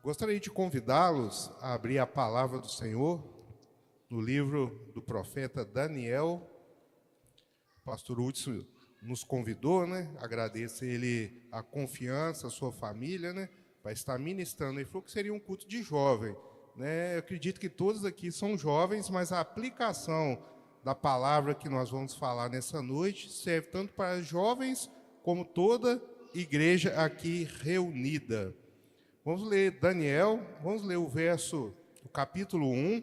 Gostaria de convidá-los a abrir a palavra do Senhor no livro do profeta Daniel. O pastor Hudson nos convidou, Agradeço ele a confiança, a sua família, para estar ministrando. Ele falou que seria um culto de jovem, Eu acredito que todos aqui são jovens, mas a aplicação da palavra que nós vamos falar nessa noite serve tanto para jovens como toda igreja aqui reunida. Vamos ler Daniel, vamos ler o capítulo 1.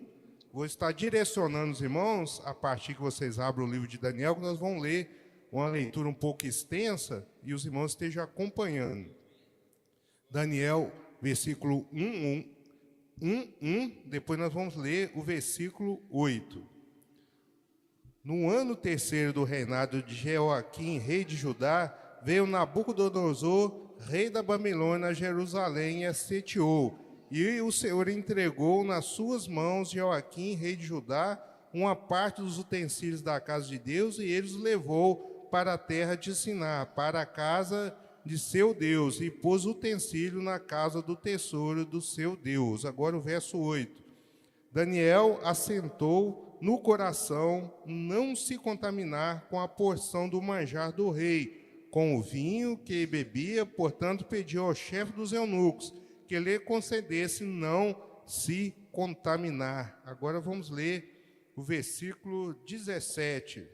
Vou estar direcionando os irmãos, a partir que vocês abram o livro de Daniel, que nós vamos ler uma leitura um pouco extensa e os irmãos estejam acompanhando. Daniel, versículo 1, depois nós vamos ler o versículo 8. No ano terceiro do reinado de Jeoaquim, rei de Judá, veio Nabucodonosor, rei da Babilônia, a Jerusalém, e a sitiou. E o Senhor entregou nas suas mãos Jeoaquim, rei de Judá, uma parte dos utensílios da casa de Deus, e ele os levou para a terra de Siná, para a casa de seu Deus, e pôs o utensílio na casa do tesouro do seu Deus. Agora o verso 8. Daniel assentou no coração não se contaminar com a porção do manjar do rei, com o vinho que bebia, portanto pediu ao chefe dos eunucos que lhe concedesse não se contaminar. Agora vamos ler o versículo 17.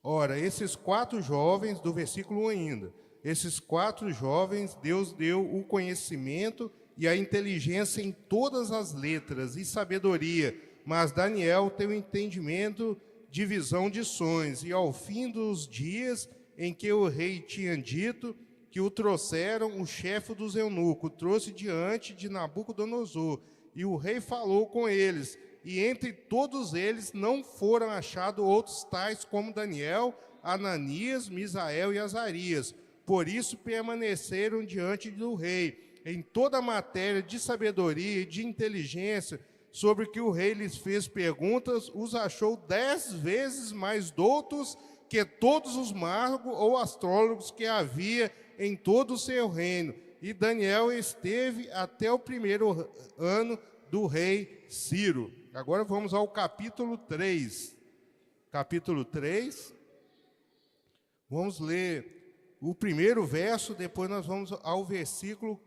Ora, esses 4 jovens, do versículo 1 ainda, esses 4 jovens, Deus deu o conhecimento e a inteligência em todas as letras e sabedoria, mas Daniel tem o entendimento de visão de sonhos, e ao fim dos dias em que o rei tinha dito que o trouxeram, o chefe dos eunucos trouxe diante de Nabucodonosor, e o rei falou com eles, e entre todos eles não foram achados outros tais como Daniel, Ananias, Misael e Azarias. Por isso permaneceram diante do rei, em toda a matéria de sabedoria e de inteligência, sobre que o rei lhes fez perguntas, os achou 10 vezes mais doutos que todos os magos ou astrólogos que havia em todo o seu reino. E Daniel esteve até o primeiro ano do rei Ciro. Agora vamos ao capítulo 3. Capítulo 3. Vamos ler o primeiro verso, depois nós vamos ao versículo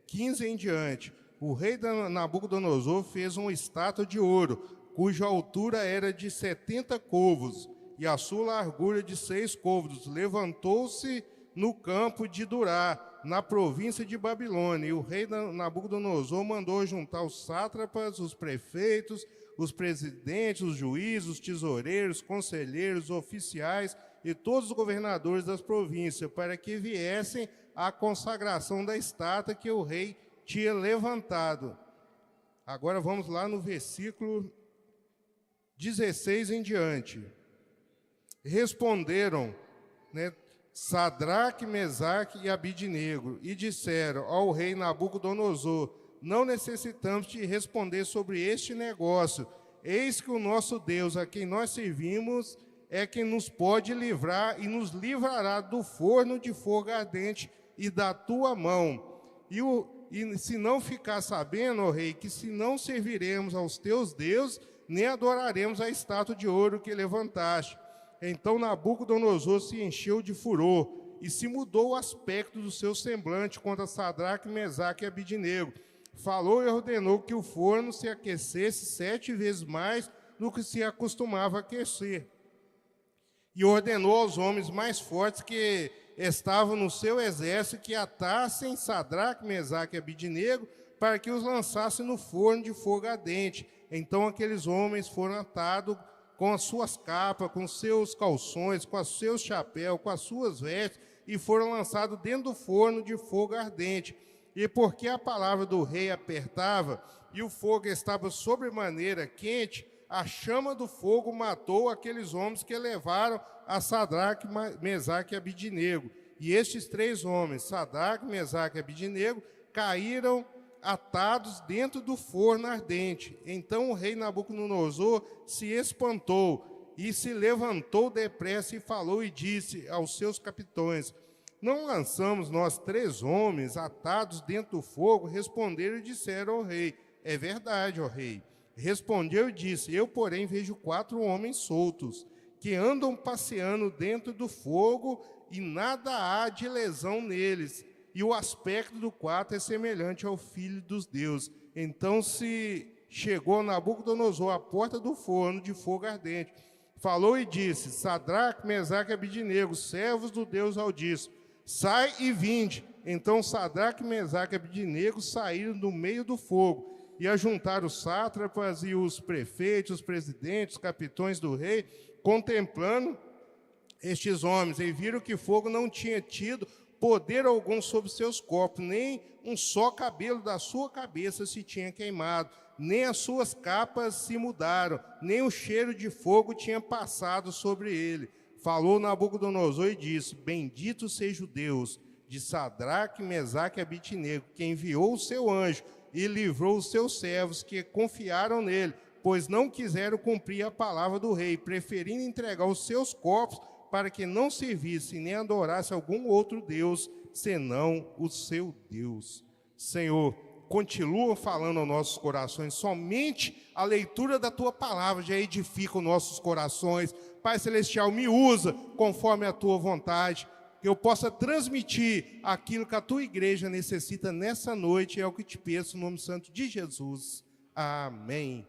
15 em diante. O rei Nabucodonosor fez uma estátua de ouro, cuja altura era de 70 côvados, e a sua largura de 6 côvados. Levantou-se no campo de Durá, na província de Babilônia, e o rei Nabucodonosor mandou juntar os sátrapas, os prefeitos, os presidentes, os juízes, os tesoureiros, conselheiros, oficiais e todos os governadores das províncias, para que viessem à consagração da estátua que o rei tinha levantado. Agora vamos lá no versículo 16 em diante. Responderam, Sadraque, Mesaque e Abidnego, e disseram ao rei Nabucodonosor: não necessitamos de responder sobre este negócio. Eis que o nosso Deus, a quem nós servimos, é quem nos pode livrar e nos livrará do forno de fogo ardente e da tua mão. E se não ficar sabendo, ó rei, que se não serviremos aos teus deuses, nem adoraremos a estátua de ouro que levantaste. Então Nabucodonosor se encheu de furor e se mudou o aspecto do seu semblante contra Sadraque, Mesaque e Abidnego. Falou e ordenou que o forno se aquecesse 7 vezes mais do que se acostumava a aquecer. E ordenou aos homens mais fortes que estavam no seu exército que atassem Sadraque, Mesaque e Abidnego para que os lançassem no forno de fogo ardente. Então aqueles homens foram atados com as suas capas, com seus calções, com os seus chapéus, com as suas vestes, e foram lançados dentro do forno de fogo ardente. E porque a palavra do rei apertava e o fogo estava sobremaneira quente, a chama do fogo matou aqueles homens que levaram a Sadraque, Mesaque e Abidnego. E estes 3 homens, Sadraque, Mesaque e Abidnego, caíram atados dentro do forno ardente. Então o rei Nabucodonosor se espantou e se levantou depressa e falou e disse aos seus capitães: não lançamos nós 3 homens atados dentro do fogo? Responderam e disseram ao rei: é verdade, ó rei. Respondeu e disse: eu, porém, vejo 4 homens soltos, que andam passeando dentro do fogo, e nada há de lesão neles. E o aspecto do quarto é semelhante ao Filho dos deuses. Então se chegou Nabucodonosor à porta do forno de fogo ardente, falou e disse: Sadraque, Mesaque e Abidnego, servos do Deus Altíssimo, sai e vinde. Então Sadraque, Mesaque e Abidnego saíram do meio do fogo, e ajuntaram os sátrapas e os prefeitos, os presidentes, os capitões do rei, contemplando estes homens, e viram que o fogo não tinha tido poder algum sobre seus corpos, nem um só cabelo da sua cabeça se tinha queimado, nem as suas capas se mudaram, nem o cheiro de fogo tinha passado sobre ele. Falou Nabucodonosor e disse: bendito seja o Deus de Sadraque, Mesaque e Abidnego, que enviou o seu anjo e livrou os seus servos que confiaram nele, pois não quiseram cumprir a palavra do rei, preferindo entregar os seus corpos para que não servisse nem adorasse algum outro Deus, senão o seu Deus. Senhor, continua falando aos nossos corações, somente a leitura da Tua palavra já edifica os nossos corações. Pai Celestial, me usa conforme a Tua vontade, que eu possa transmitir aquilo que a Tua igreja necessita nessa noite, é o que te peço, no nome santo de Jesus. Amém.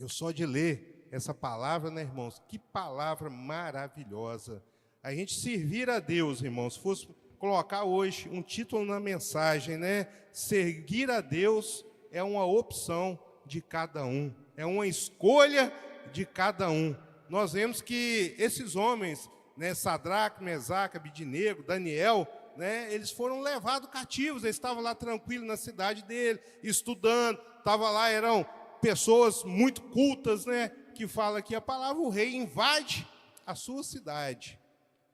Eu só de ler essa palavra, né, irmãos? Que palavra maravilhosa. A gente servir a Deus, irmãos, se fosse colocar hoje um título na mensagem, né? Seguir a Deus é uma opção de cada um, é uma escolha de cada um. Nós vemos que esses homens, né, Sadraque, Mesaque, Abidnego, Daniel, né, eles foram levados cativos, eles estavam lá tranquilos na cidade dele, estudando, estavam lá, eram pessoas muito cultas, né, que fala aqui a palavra, o rei invade a sua cidade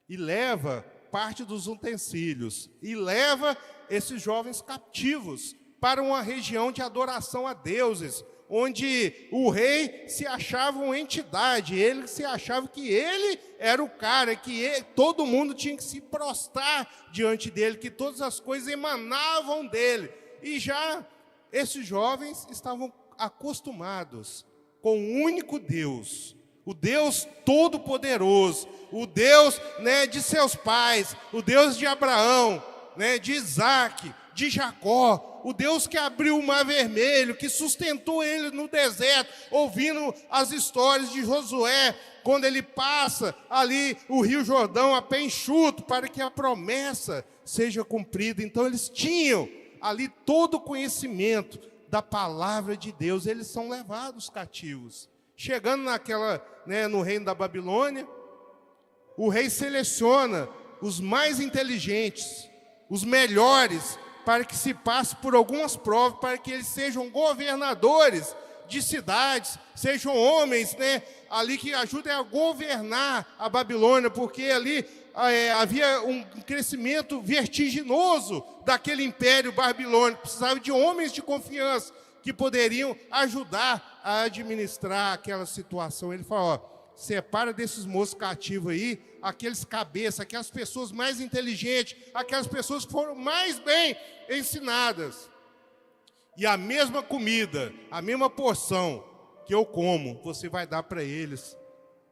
e leva parte dos utensílios, e leva esses jovens cativos para uma região de adoração a deuses, onde o rei se achava uma entidade, ele se achava que ele era o cara, que todo mundo tinha que se prostrar diante dele, que todas as coisas emanavam dele. E já esses jovens estavam acostumados com um único Deus, o Deus Todo-Poderoso, o Deus, né, de seus pais, o Deus de Abraão, né, de Isaac, de Jacó, o Deus que abriu o Mar Vermelho, que sustentou ele no deserto, ouvindo as histórias de Josué, quando ele passa ali o Rio Jordão a pé enxuto, para que a promessa seja cumprida. Então eles tinham ali todo o conhecimento da palavra de Deus, eles são levados cativos. Chegando no reino da Babilônia, o rei seleciona os mais inteligentes, os melhores, para que se passe por algumas provas, para que eles sejam governadores de cidades, sejam homens, né, ali que ajudem a governar a Babilônia, porque ali havia um crescimento vertiginoso daquele império babilônico, precisava de homens de confiança, que poderiam ajudar a administrar aquela situação. Ele fala, separa desses moços cativos aí, aqueles cabeças, aquelas pessoas mais inteligentes, aquelas pessoas que foram mais bem ensinadas. E a mesma comida, a mesma porção que eu como, você vai dar para eles.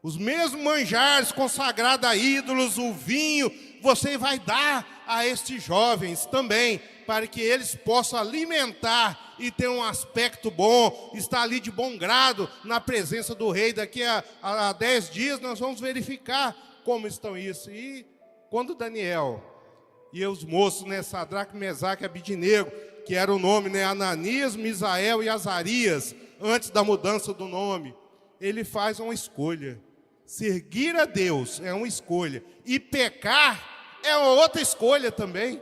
Os mesmos manjares consagrados a ídolos, o vinho, você vai dar a estes jovens também, para que eles possam alimentar e ter um aspecto bom, estar ali de bom grado na presença do rei. Daqui a 10 dias nós vamos verificar como estão isso. E quando Daniel e os moços, né, Sadraque, Mesaque e Abidnego, que era o nome, né, Ananias, Misael e Azarias, antes da mudança do nome, ele faz uma escolha. Seguir a Deus é uma escolha, e pecar é uma outra escolha também.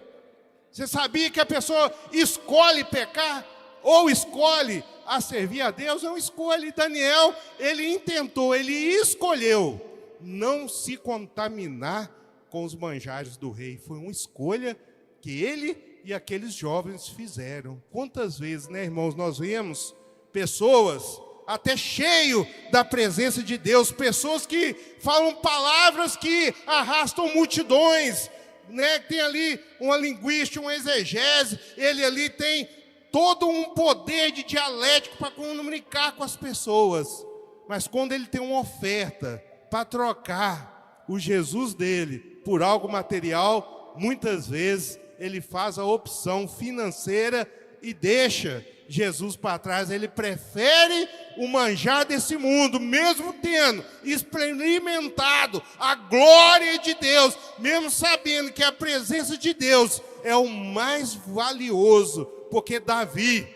Você sabia que a pessoa escolhe pecar ou escolhe a servir a Deus? É uma escolha. E Daniel, ele intentou, ele escolheu não se contaminar com os manjares do rei. Foi uma escolha que ele e aqueles jovens fizeram. Quantas vezes, né, irmãos, nós vemos pessoas até cheio da presença de Deus, pessoas que falam palavras que arrastam multidões, né? Tem ali uma linguística, uma exegese, ele ali tem todo um poder de dialético para comunicar com as pessoas. Mas quando ele tem uma oferta para trocar o Jesus dele por algo material, muitas vezes ele faz a opção financeira e deixa Jesus para trás. Ele prefere o manjar desse mundo, mesmo tendo experimentado a glória de Deus, mesmo sabendo que a presença de Deus é o mais valioso. Porque Davi,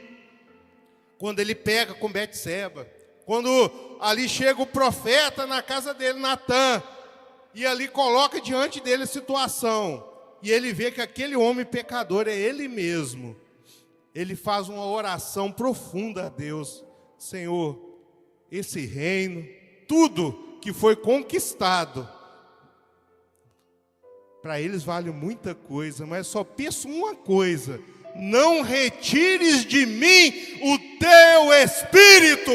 quando ele pega com Betseba, quando ali chega o profeta na casa dele, Natã, e ali coloca diante dele a situação, e ele vê que aquele homem pecador é ele mesmo, ele faz uma oração profunda a Deus: Senhor, esse reino, tudo que foi conquistado, para eles vale muita coisa, mas só penso uma coisa: não retires de mim o teu Espírito.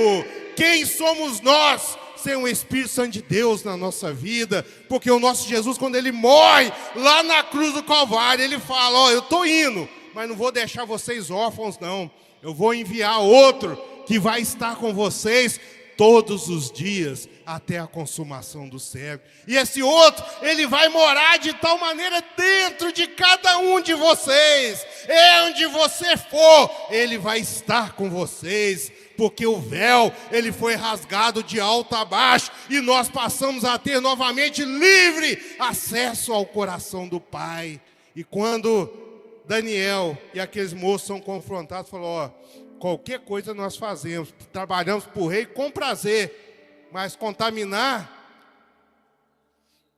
Quem somos nós sem o Espírito Santo de Deus na nossa vida? Porque o nosso Jesus, quando ele morre lá na cruz do Calvário, ele fala: ó, eu estou indo, mas não vou deixar vocês órfãos não, eu vou enviar outro que vai estar com vocês todos os dias até a consumação do século. E esse outro, ele vai morar de tal maneira dentro de cada um de vocês. Onde você for, ele vai estar com vocês. Porque o véu, ele foi rasgado de alto a baixo, e nós passamos a ter novamente livre acesso ao coração do Pai. E quando Daniel e aqueles moços são confrontados, falou: ó, qualquer coisa nós fazemos, trabalhamos para o rei com prazer, mas contaminar,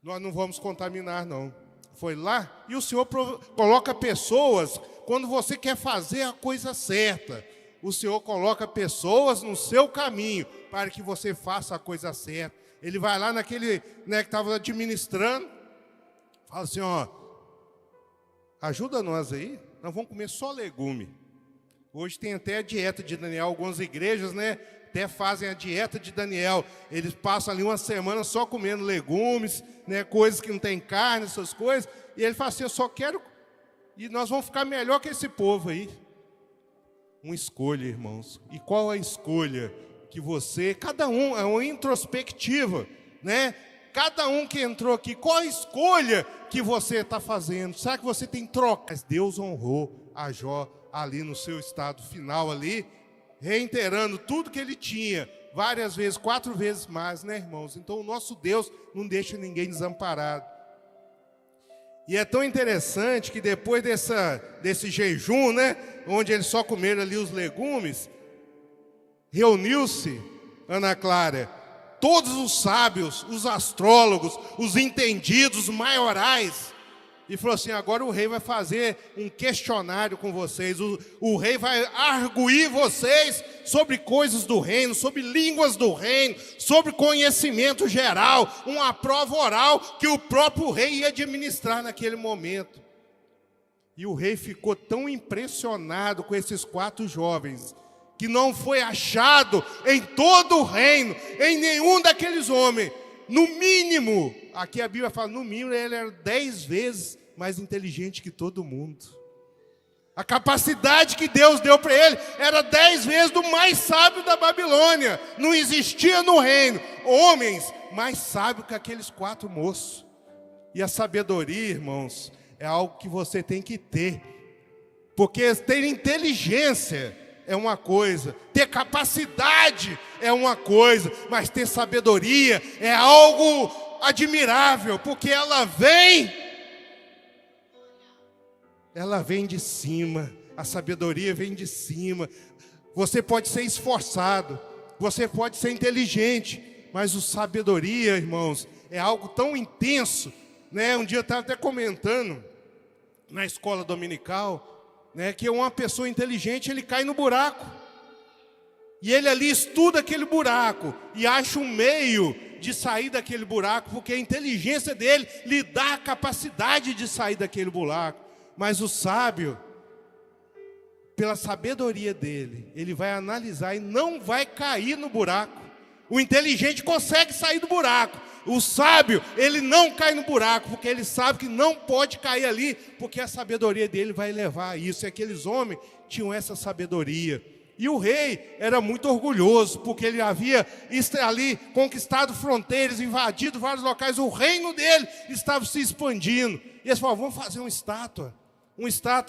nós não vamos contaminar não. Foi lá, e o Senhor coloca pessoas, quando você quer fazer a coisa certa, o Senhor coloca pessoas no seu caminho, para que você faça a coisa certa. Ele vai lá naquele, né, que estava administrando, fala assim: ó, ajuda nós aí, nós vamos comer só legume. Hoje tem até a dieta de Daniel, algumas igrejas, né, até fazem a dieta de Daniel. Eles passam ali uma semana só comendo legumes, né, coisas que não tem carne, essas coisas. E ele fala assim: eu só quero, e nós vamos ficar melhor que esse povo aí. Uma escolha, irmãos. E qual a escolha que você, cada um, é uma introspectiva, né? Cada um que entrou aqui, qual a escolha que você está fazendo? Será que você tem troca? Mas Deus honrou a Jó ali no seu estado final ali, reiterando tudo que ele tinha, várias vezes, 4 vezes mais, né, irmãos? Então o nosso Deus não deixa ninguém desamparado. E é tão interessante que depois desse jejum, né, onde eles só comeram ali os legumes, reuniu-se, Ana Clara, todos os sábios, os astrólogos, os entendidos, os maiorais, e falou assim: agora o rei vai fazer um questionário com vocês, o rei vai arguir vocês sobre coisas do reino, sobre línguas do reino, sobre conhecimento geral, uma prova oral que o próprio rei ia administrar naquele momento. E o rei ficou tão impressionado com esses 4 jovens, que não foi achado em todo o reino, em nenhum daqueles homens, no mínimo, aqui a Bíblia fala, no mínimo ele era 10 vezes mais inteligente que todo mundo. A capacidade que Deus deu para ele era 10 vezes do mais sábio da Babilônia. Não existia no reino homens mais sábios que aqueles 4 moços. E a sabedoria, irmãos, é algo que você tem que ter. Porque ter inteligência é uma coisa, ter capacidade é uma coisa, mas ter sabedoria é algo admirável, porque ela vem de cima, a sabedoria vem de cima. Você pode ser esforçado, você pode ser inteligente, mas a sabedoria, irmãos, é algo tão intenso, né? Um dia eu estava até comentando na escola dominical, né, que uma pessoa inteligente, ele cai no buraco, e ele ali estuda aquele buraco, e acha um meio de sair daquele buraco, porque a inteligência dele lhe dá a capacidade de sair daquele buraco. Mas o sábio, pela sabedoria dele, ele vai analisar e não vai cair no buraco. O inteligente consegue sair do buraco. O sábio, ele não cai no buraco, porque ele sabe que não pode cair ali, porque a sabedoria dele vai levar a isso. E aqueles homens tinham essa sabedoria. E o rei era muito orgulhoso, porque ele havia ali conquistado fronteiras, invadido vários locais. O reino dele estava se expandindo. E eles falaram, vamos fazer uma estátua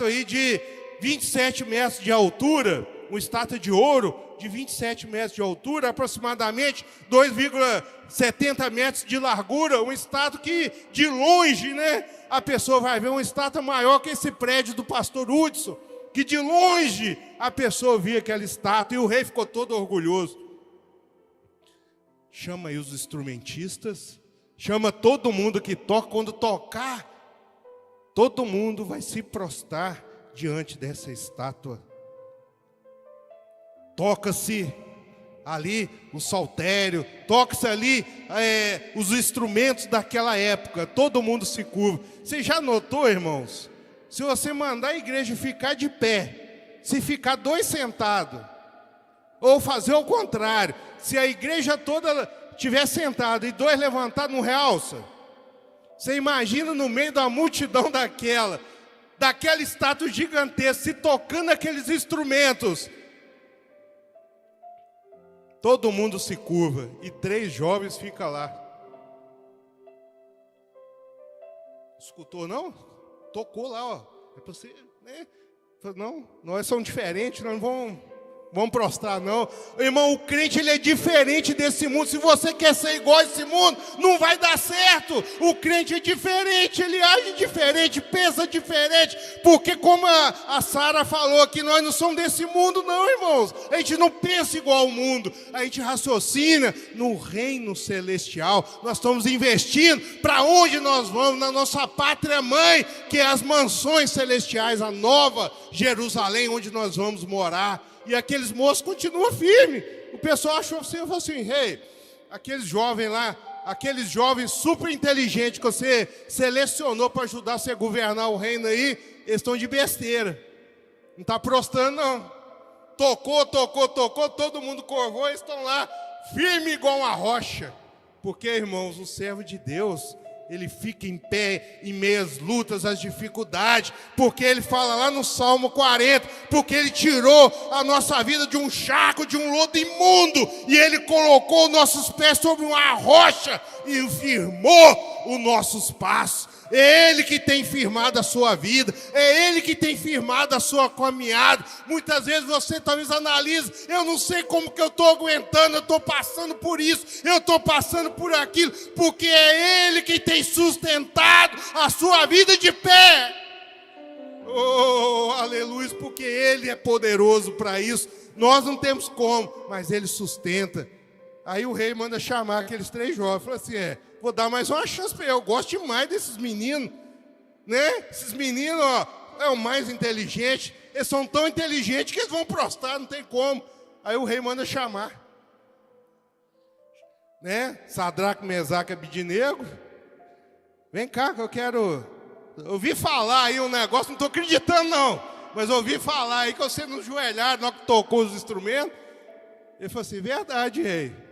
aí de 27 metros de altura, uma estátua de ouro de 27 metros de altura, aproximadamente 2,70 metros de largura, uma estátua que de longe, né, a pessoa vai ver uma estátua maior que esse prédio do pastor Hudson, que de longe a pessoa via aquela estátua, e o rei ficou todo orgulhoso. Chama aí os instrumentistas, chama todo mundo que toca. Quando tocar, todo mundo vai se prostrar diante dessa estátua. Toca-se ali o saltério, toca-se ali os instrumentos daquela época, todo mundo se curva. Você já notou, irmãos? Se você mandar a igreja ficar de pé, se ficar 2 sentados, ou fazer o contrário, se a igreja toda estiver sentada e 2 levantados, não realça. Você imagina no meio da multidão daquela estátua gigantesca, se tocando aqueles instrumentos. Todo mundo se curva e 3 jovens ficam lá. Escutou, não? Tocou lá, ó. É para você, né? Não, nós somos diferentes, nós não vamos prostrar, não. Irmão, o crente, ele é diferente desse mundo. Se você quer ser igual a esse mundo, não vai dar certo. O crente é diferente, ele age diferente, pensa diferente. Porque como a Sara falou, que nós não somos desse mundo, não, irmãos. A gente não pensa igual ao mundo. A gente raciocina no reino celestial. Nós estamos investindo para onde nós vamos, na nossa pátria mãe, que é as mansões celestiais, a nova Jerusalém, onde nós vamos morar. E aqueles moços continuam firmes. O pessoal achou assim, eu falei assim, rei, aqueles jovens lá, aqueles jovens super inteligentes que você selecionou para ajudar você a governar o reino aí, eles estão de besteira. Não está prostrando, não. Tocou, todo mundo curvou, eles estão lá, firme igual uma rocha. Porque, irmãos, o servo de Deus, ele fica em pé em meio às lutas, às dificuldades, porque ele fala lá no Salmo 40, porque ele tirou a nossa vida de um charco, de um lodo imundo, e ele colocou nossos pés sobre uma rocha e firmou os nossos passos. É Ele que tem firmado a sua vida, é Ele que tem firmado a sua caminhada. Muitas vezes você talvez analise, eu não sei como que eu estou aguentando, eu estou passando por isso, eu estou passando por aquilo, porque é Ele que tem sustentado a sua vida de pé. Oh, aleluia, porque Ele é poderoso para isso. Nós não temos como, mas Ele sustenta. Aí o rei manda chamar aqueles 3 jovens, fala assim, vou dar mais uma chance para ele. Eu gosto demais desses meninos, né? Esses meninos, ó, é o mais inteligente. Eles são tão inteligentes que eles vão prostrar, não tem como. Aí o rei manda chamar, né? Sadraque, Mesaque e Abednego. Vem cá que eu quero... ouvi falar aí um negócio, não estou acreditando não, mas ouvi falar aí que você nos joelharam, na hora que tocou os instrumentos. Ele falou assim, verdade, rei.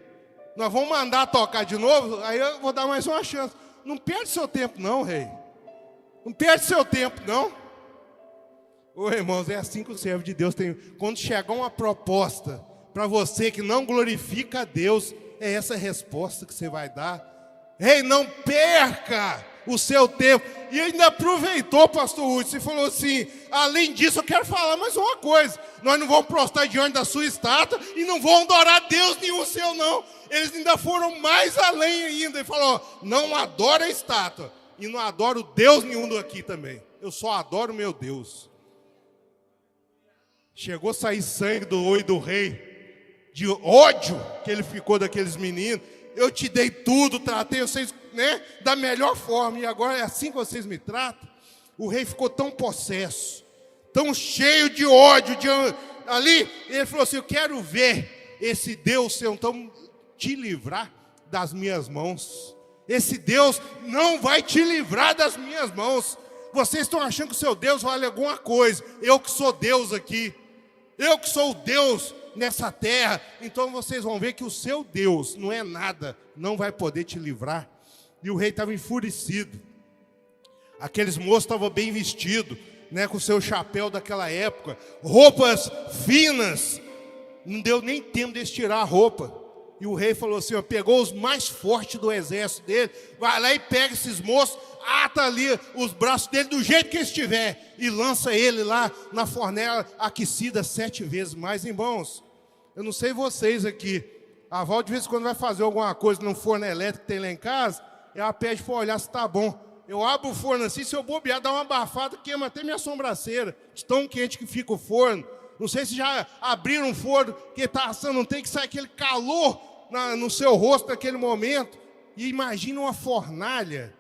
Nós vamos mandar tocar de novo, aí eu vou dar mais uma chance. Não perde seu tempo não, rei. Não perde seu tempo não. Ô irmãos, é assim que o servo de Deus tem. Quando chegar uma proposta para você que não glorifica a Deus, é essa a resposta que você vai dar. Rei, não perca o seu tempo. E ainda aproveitou, pastor Hudson, e falou assim, além disso eu quero falar mais uma coisa. Nós não vamos prostrar diante da sua estátua e não vamos adorar Deus nenhum seu não. Eles ainda foram mais além ainda. Ele falou, não adora a estátua e não adoro Deus nenhum aqui também. Eu só adoro meu Deus. Chegou a sair sangue do olho do rei, de ódio que ele ficou daqueles meninos. Eu te dei tudo, tratei vocês, né, da melhor forma, e agora é assim que vocês me tratam. O rei ficou tão possesso, tão cheio de ódio, ali, ele falou assim, eu quero ver esse Deus seu, então, te livrar das minhas mãos. Esse Deus não vai te livrar das minhas mãos. Vocês estão achando que o seu Deus vale alguma coisa. Eu que sou Deus aqui. Eu que sou o Deus nessa terra. Então vocês vão ver que o seu Deus não é nada, não vai poder te livrar. E o rei estava enfurecido. Aqueles moços estavam bem vestidos, né, com o seu chapéu daquela época, roupas finas. Não deu nem tempo de eles tirar a roupa. E o rei falou assim, ó, pegou os mais fortes do exército dele, vai lá e pega esses moços, ata ali os braços dele do jeito que estiver e lança ele lá na fornalha aquecida 7 vezes mais. Irmãos, eu não sei vocês aqui, a Val de vez em quando vai fazer alguma coisa no forno elétrico que tem lá em casa, ela pede para olhar se está bom. Eu abro o forno assim, se eu bobear, dá uma abafada, queima até minha sobrancelha, de tão quente que fica o forno. Não sei se já abriram um forno que está assando, não tem que sair aquele calor no seu rosto naquele momento. E imagina uma fornalha,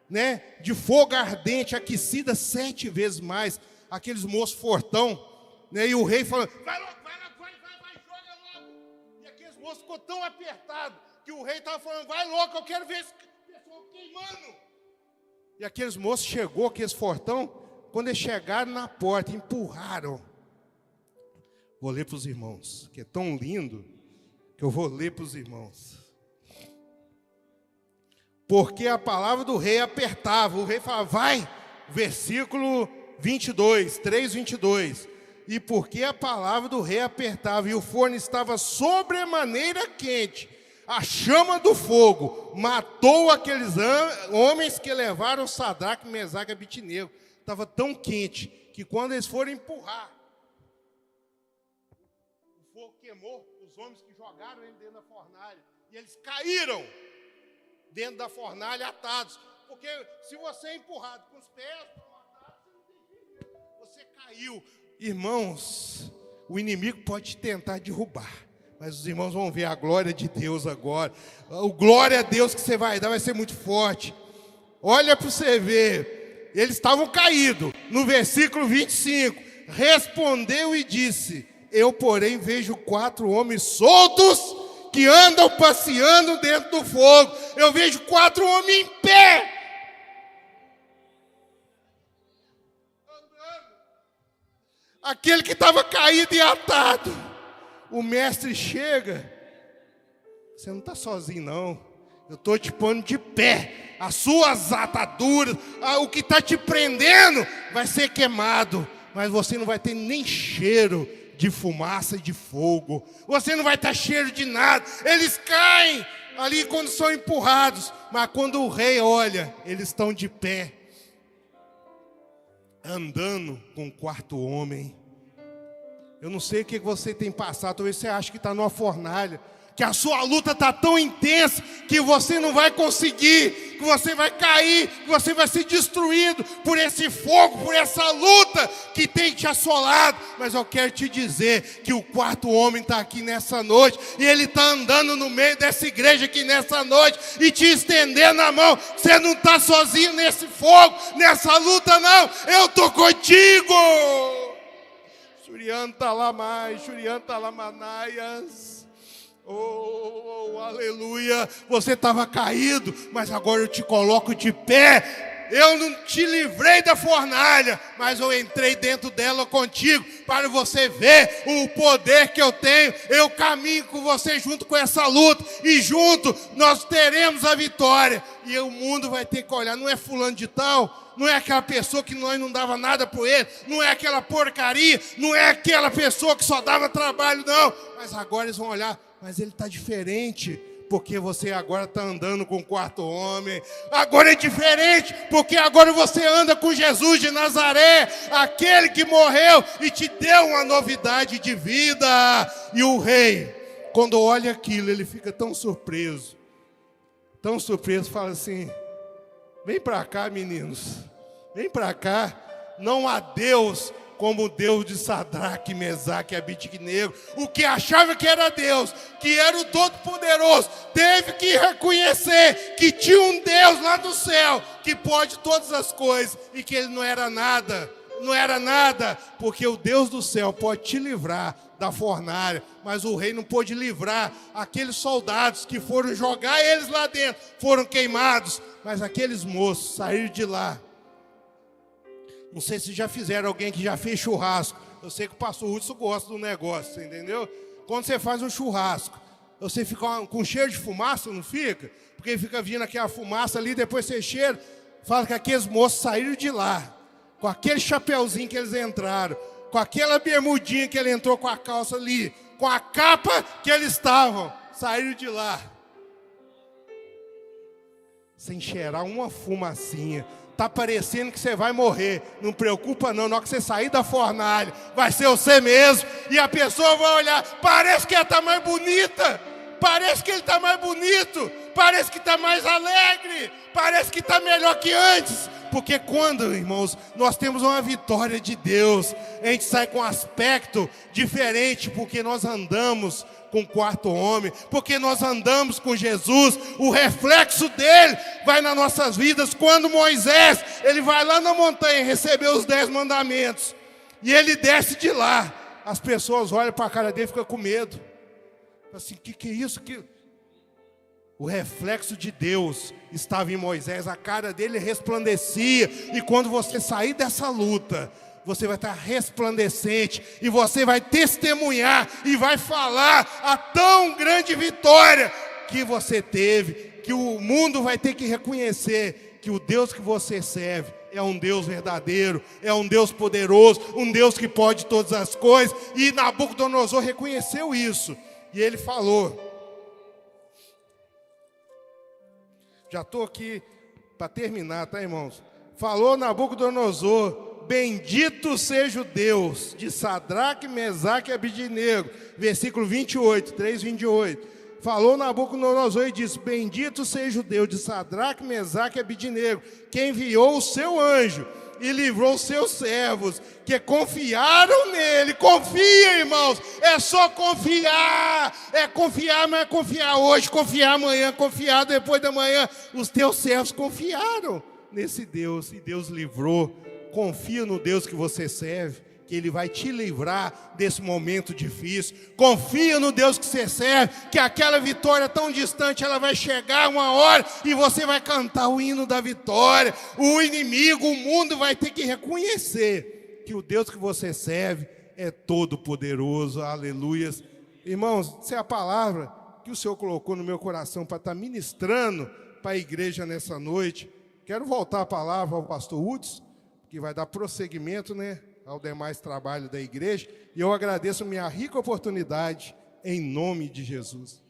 né, de fogo ardente, aquecida 7 vezes mais. Aqueles moços fortão, né, e o rei falando, vai logo, vai, joga logo. E aqueles moços ficou tão apertados que o rei estava falando, vai logo, eu quero ver esse pessoal queimando. E aqueles moços chegou, aqueles fortão, quando eles chegaram na porta, empurraram. Vou ler para os irmãos, que é tão lindo, que eu vou ler para os irmãos. Porque a palavra do rei apertava, o rei falava, vai, versículo 22, 3:22. E porque a palavra do rei apertava, e o forno estava sobremaneira quente, a chama do fogo matou aqueles homens que levaram Sadraque, Mesaque e Abednego. Estava tão quente, que quando eles foram empurrar, o fogo queimou os homens que jogaram ele dentro da fornalha, e eles caíram dentro da fornalha atados, porque se você é empurrado com os pés atados, você caiu. Irmãos, o inimigo pode tentar derrubar, mas os irmãos vão ver a glória de Deus agora. O glória a Deus que você vai dar vai ser muito forte. Olha para você ver, eles estavam caídos. No versículo 25, respondeu e disse, eu porém vejo 4 homens soltos que andam passeando dentro do fogo. Eu vejo 4 homens em pé. Andando. Aquele que estava caído e atado. O mestre chega. Você não está sozinho não. Eu estou te pondo de pé. As suas ataduras, o que está te prendendo vai ser queimado. Mas você não vai ter nem cheiro de fumaça e de fogo. Você não vai estar cheiro de nada. Eles caem ali quando são empurrados. Mas quando o rei olha, eles estão de pé. Andando com o 4º homem. Eu não sei o que você tem passado. Talvez você ache que está numa fornalha, que a sua luta está tão intensa que você não vai conseguir, que você vai cair, que você vai ser destruído por esse fogo, por essa luta que tem te assolado. Mas eu quero te dizer que o 4º homem está aqui nessa noite, e ele está andando no meio dessa igreja aqui nessa noite, e te estendendo a mão. Você não está sozinho nesse fogo, nessa luta não, eu estou contigo. Shurianta Lamai, Shurianta Lamanaias. Oh, aleluia. Você estava caído, mas agora eu te coloco de pé. Eu não te livrei da fornalha, mas eu entrei dentro dela contigo, para você ver o poder que eu tenho. Eu caminho com você junto com essa luta, e junto nós teremos a vitória. E o mundo vai ter que olhar, não é fulano de tal, não é aquela pessoa que nós não dava nada por ele, não é aquela porcaria, não é aquela pessoa que só dava trabalho, não. Mas agora eles vão olhar, mas ele está diferente, porque você agora está andando com o 4º homem. Agora é diferente, porque agora você anda com Jesus de Nazaré, aquele que morreu e te deu uma novidade de vida. E o rei, quando olha aquilo, ele fica tão surpreso, fala assim, vem para cá, meninos, vem para cá. Não há Deus como o Deus de Sadraque, Mesaque e Abednego. O que achava que era Deus, que era o Todo-Poderoso, teve que reconhecer que tinha um Deus lá do céu, que pode todas as coisas, e que ele não era nada, porque o Deus do céu pode te livrar da fornalha, mas o rei não pôde livrar aqueles soldados que foram jogar eles lá dentro, foram queimados, mas aqueles moços saíram de lá. Não sei se já fizeram, alguém que já fez churrasco, Eu sei que o pastor Hudson gosta do negócio, você entendeu? Quando você faz um churrasco, você fica com cheiro de fumaça, não fica? Porque fica vindo aquela fumaça ali, depois você cheira, fala que aqueles moços saíram de lá, com aquele chapeuzinho que eles entraram, com aquela bermudinha que ele entrou com a calça ali, com a capa que eles estavam, saíram de lá. Sem cheirar uma fumacinha. Tá parecendo que você vai morrer. Não preocupa não, na hora que você sair da fornalha, vai ser você mesmo. E a pessoa vai olhar, parece que ela está mais bonita. Parece que ele está mais bonito. Parece que está mais alegre. Parece que está melhor que antes. Porque quando, irmãos, nós temos uma vitória de Deus, a gente sai com um aspecto diferente, porque nós andamos com o quarto homem, porque nós andamos com Jesus, o reflexo dele vai nas nossas vidas. Quando Moisés, ele vai lá na montanha receber os 10 mandamentos, e ele desce de lá, as pessoas olham para a cara dele e ficam com medo, assim, que é isso? O reflexo de Deus estava em Moisés, a cara dele resplandecia, e quando você sair dessa luta, você vai estar resplandecente, e você vai testemunhar, e vai falar a tão grande vitória que você teve, que o mundo vai ter que reconhecer, que o Deus que você serve é um Deus verdadeiro, é um Deus poderoso, um Deus que pode todas as coisas, e Nabucodonosor reconheceu isso, e ele falou, já estou aqui para terminar, tá, irmãos? Falou Nabucodonosor, bendito seja o Deus de Sadraque, Mesaque e Abidnego. Versículo 28, 3:28. Falou Nabucodonosor e disse, bendito seja o Deus de Sadraque, Mesaque e Abidnego, que enviou o seu anjo e livrou os seus servos, que confiaram nele. Confia, irmãos, é só confiar. É confiar, mas é confiar hoje, confiar amanhã, confiar depois da manhã. Os teus servos confiaram nesse Deus, e Deus livrou. Confia no Deus que você serve, que Ele vai te livrar desse momento difícil. Confia no Deus que você serve, que aquela vitória tão distante, ela vai chegar uma hora, e você vai cantar o hino da vitória. O inimigo, o mundo vai ter que reconhecer que o Deus que você serve é todo poderoso. Aleluias. Irmãos, essa é a palavra que o Senhor colocou no meu coração para estar ministrando para a igreja nessa noite. Quero voltar a palavra ao pastor Hudson, que vai dar prosseguimento, né, ao demais trabalho da igreja. E eu agradeço minha rica oportunidade, em nome de Jesus.